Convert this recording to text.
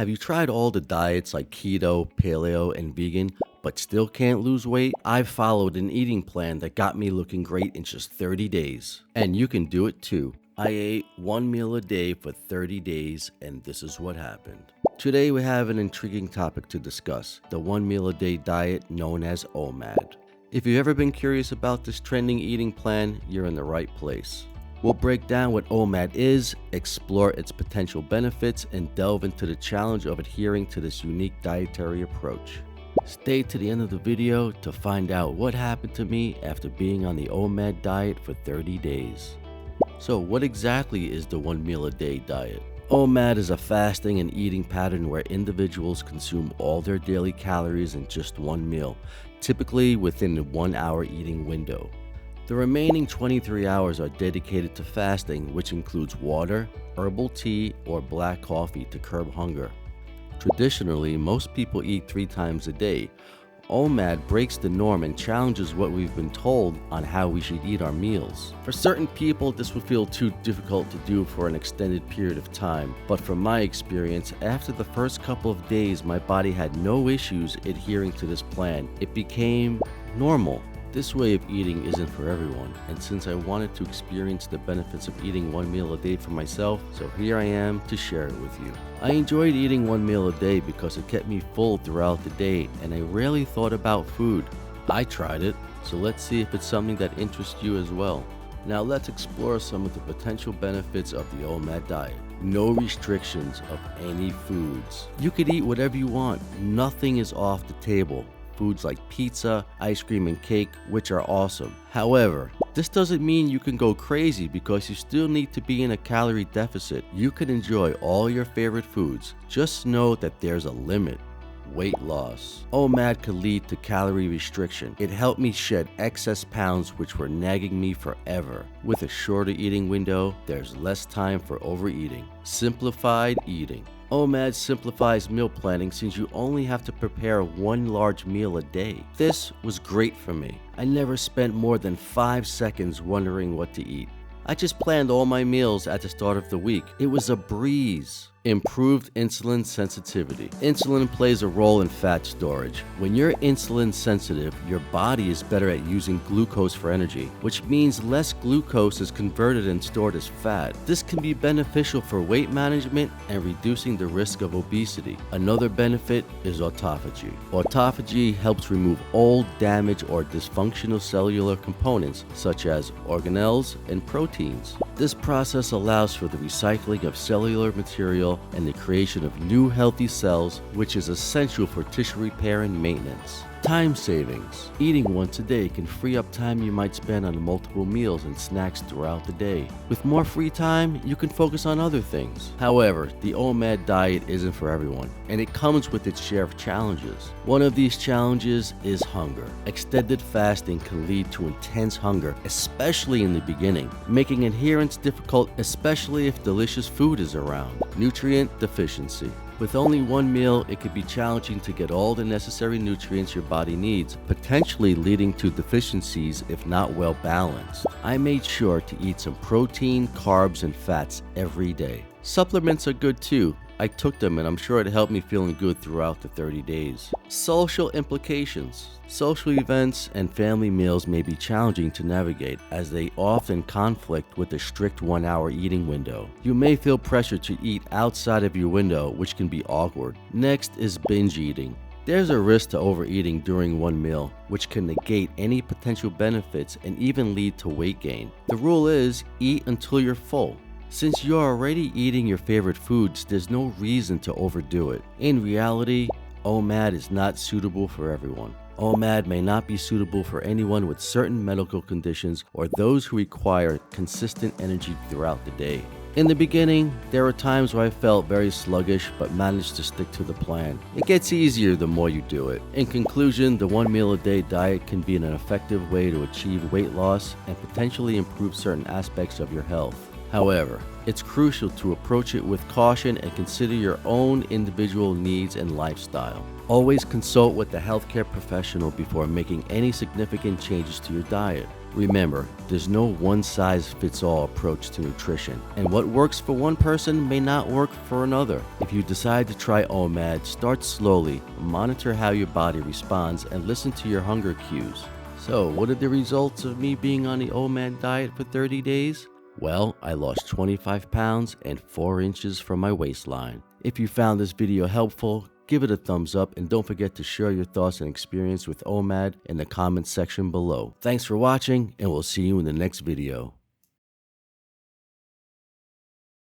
Have you tried all the diets like keto, paleo, and vegan, but still can't lose weight? I've followed an eating plan that got me looking great in just 30 days. And you can do it too. I ate one meal a day for 30 days, and this is what happened. Today we have an intriguing topic to discuss, the one meal a day diet known as OMAD. If you've ever been curious about this trending eating plan, you're in the right place. We'll break down what OMAD is, explore its potential benefits, and delve into the challenge of adhering to this unique dietary approach. Stay to the end of the video to find out what happened to me after being on the OMAD diet for 30 days. So what exactly is the one meal a day diet? OMAD is a fasting and eating pattern where individuals consume all their daily calories in just one meal, typically within a 1 hour eating window. The remaining 23 hours are dedicated to fasting, which includes water, herbal tea, or black coffee to curb hunger. Traditionally, most people eat 3 times a day. OMAD breaks the norm and challenges what we've been told on how we should eat our meals. For certain people, this would feel too difficult to do for an extended period of time, but from my experience, after the first couple of days, my body had no issues adhering to this plan. It became normal. This way of eating isn't for everyone, and since I wanted to experience the benefits of eating one meal a day for myself, so here I am to share it with you. I enjoyed eating one meal a day because it kept me full throughout the day, and I rarely thought about food. I tried it, so let's see if it's something that interests you as well. Now let's explore some of the potential benefits of the OMAD diet. No restrictions of any foods. You could eat whatever you want. Nothing is off the table. Foods like pizza, ice cream, and cake, which are awesome. However, this doesn't mean you can go crazy because you still need to be in a calorie deficit. You can enjoy all your favorite foods. Just know that there's a limit. Weight loss. OMAD could lead to calorie restriction. It helped me shed excess pounds which were nagging me forever. With a shorter eating window, there's less time for overeating. Simplified eating. OMAD simplifies meal planning since you only have to prepare one large meal a day. This was great for me. I never spent more than 5 seconds wondering what to eat. I just planned all my meals at the start of the week. It was a breeze. Improved insulin sensitivity. Insulin plays a role in fat storage. When you're insulin sensitive, your body is better at using glucose for energy, which means less glucose is converted and stored as fat. This can be beneficial for weight management and reducing the risk of obesity. Another benefit is autophagy. Autophagy helps remove old, damaged, or dysfunctional cellular components such as organelles and proteins. This process allows for the recycling of cellular material and the creation of new healthy cells, which is essential for tissue repair and maintenance. Time savings. Eating once a day can free up time you might spend on multiple meals and snacks throughout the day. With more free time, you can focus on other things. However, the OMAD diet isn't for everyone, and it comes with its share of challenges. One of these challenges is hunger. Extended fasting can lead to intense hunger, especially in the beginning, making adherence difficult, especially if delicious food is around. Nutrient deficiency. With only one meal, it could be challenging to get all the necessary nutrients your body needs, potentially leading to deficiencies if not well balanced. I made sure to eat some protein, carbs, and fats every day. Supplements are good too. I took them and I'm sure it helped me feeling good throughout the 30 days. Social implications. Social events and family meals may be challenging to navigate as they often conflict with a strict 1 hour eating window. You may feel pressure to eat outside of your window, which can be awkward. Next is binge eating. There's a risk to overeating during one meal, which can negate any potential benefits and even lead to weight gain. The rule is eat until you're full. Since you're already eating your favorite foods, there's no reason to overdo it. In reality, OMAD is not suitable for everyone. OMAD may not be suitable for anyone with certain medical conditions or those who require consistent energy throughout the day. In the beginning, there were times where I felt very sluggish but managed to stick to the plan. It gets easier the more you do it. In conclusion, the one meal a day diet can be an effective way to achieve weight loss and potentially improve certain aspects of your health. However, it's crucial to approach it with caution and consider your own individual needs and lifestyle. Always consult with a healthcare professional before making any significant changes to your diet. Remember, there's no one-size-fits-all approach to nutrition, and what works for one person may not work for another. If you decide to try OMAD, start slowly, monitor how your body responds, and listen to your hunger cues. So, what are the results of me being on the OMAD diet for 30 days? Well, I lost 25 pounds and 4 inches from my waistline. If you found this video helpful, give it a thumbs up and don't forget to share your thoughts and experience with OMAD in the comments section below. Thanks for watching, and we'll see you in the next video.